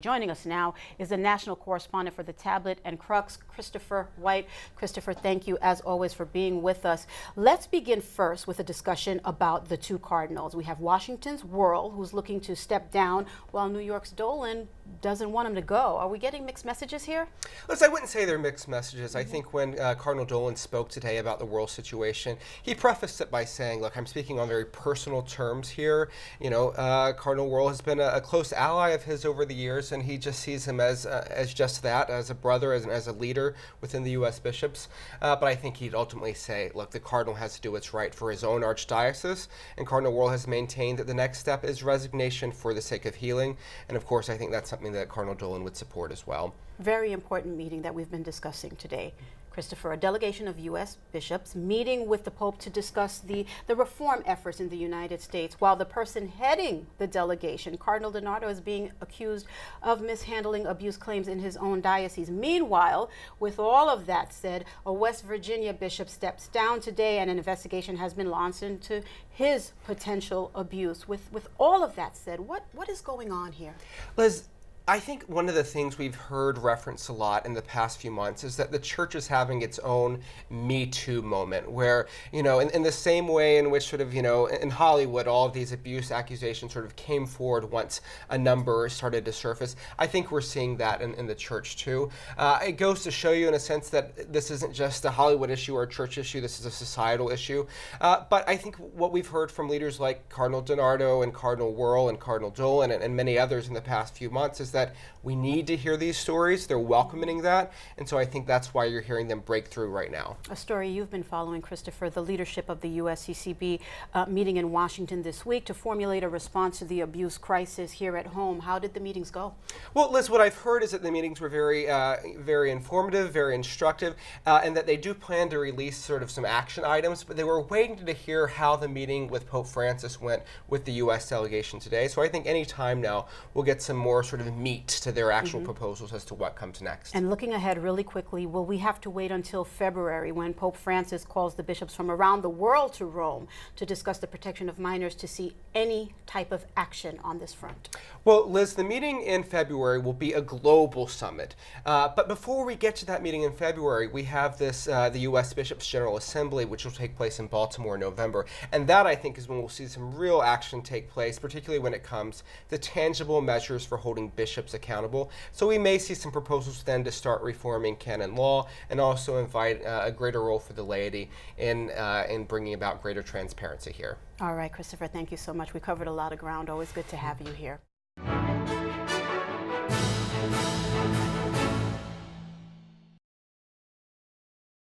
Joining us now is the national correspondent for the Tablet and Crux, Christopher White. Christopher, thank you as always for being with us. Let's begin first with a discussion about the two cardinals. We have Washington's Wuerl, who's looking to step down, while New York's Dolan doesn't want him to go. Are we getting mixed messages here? Listen, I wouldn't say they're mixed messages. I think when Cardinal Dolan spoke today about the Wuerl situation, he prefaced it by saying, look, I'm speaking on very personal terms here. You know, Cardinal Wuerl has been a close ally of his over the years, and he just sees him as just that, as a brother, as a leader within the U.S. bishops. But I think he'd ultimately say, look, the cardinal has to do what's right for his own archdiocese, and Cardinal Wuerl has maintained that the next step is resignation for the sake of healing. And of course, I think that's something that Cardinal Dolan would support as well. Very important meeting that we've been discussing today. Christopher, a delegation of U.S. bishops meeting with the Pope to discuss the reform efforts in the United States, while the person heading the delegation, Cardinal DiNardo, is being accused of mishandling abuse claims in his own diocese. Meanwhile, with all of that said, a West Virginia bishop steps down today and an investigation has been launched into his potential abuse. With all of that said, what is going on here? Liz, I think one of the things we've heard referenced a lot in the past few months is that the church is having its own Me Too moment where, you know, in the same way in which sort of, you know, in Hollywood, all of these abuse accusations sort of came forward once a number started to surface. I think we're seeing that in the church too. It goes to show you in a sense that this isn't just a Hollywood issue or a church issue, this is a societal issue. But I think what we've heard from leaders like Cardinal DiNardo and Cardinal Wuerl and Cardinal Dolan and many others in the past few months is that we need to hear these stories. They're welcoming that. And so I think that's why you're hearing them break through right now. A story you've been following, Christopher, the leadership of the USCCB meeting in Washington this week to formulate a response to the abuse crisis here at home. How did the meetings go? Well, Liz, what I've heard is that the meetings were very informative, very instructive, and that they do plan to release sort of some action items, but they were waiting to hear how the meeting with Pope Francis went with the U.S. delegation today. So I think any time now we'll get some more sort of meat to their actual proposals as to what comes next. And looking ahead really quickly, will we have to wait until February when Pope Francis calls the bishops from around the world to Rome to discuss the protection of minors to see any type of action on this front? Well, Liz, the meeting in February will be a global summit. But before we get to that meeting in February, we have this the U.S. Bishops' General Assembly, which will take place in Baltimore in November. And that, I think, is when we'll see some real action take place, particularly when it comes to tangible measures for holding bishops accountable. So we may see some proposals then to start reforming canon law and also invite a greater role for the laity in bringing about greater transparency here. All right, Christopher, thank you so much. We covered a lot of ground. Always good to have you here.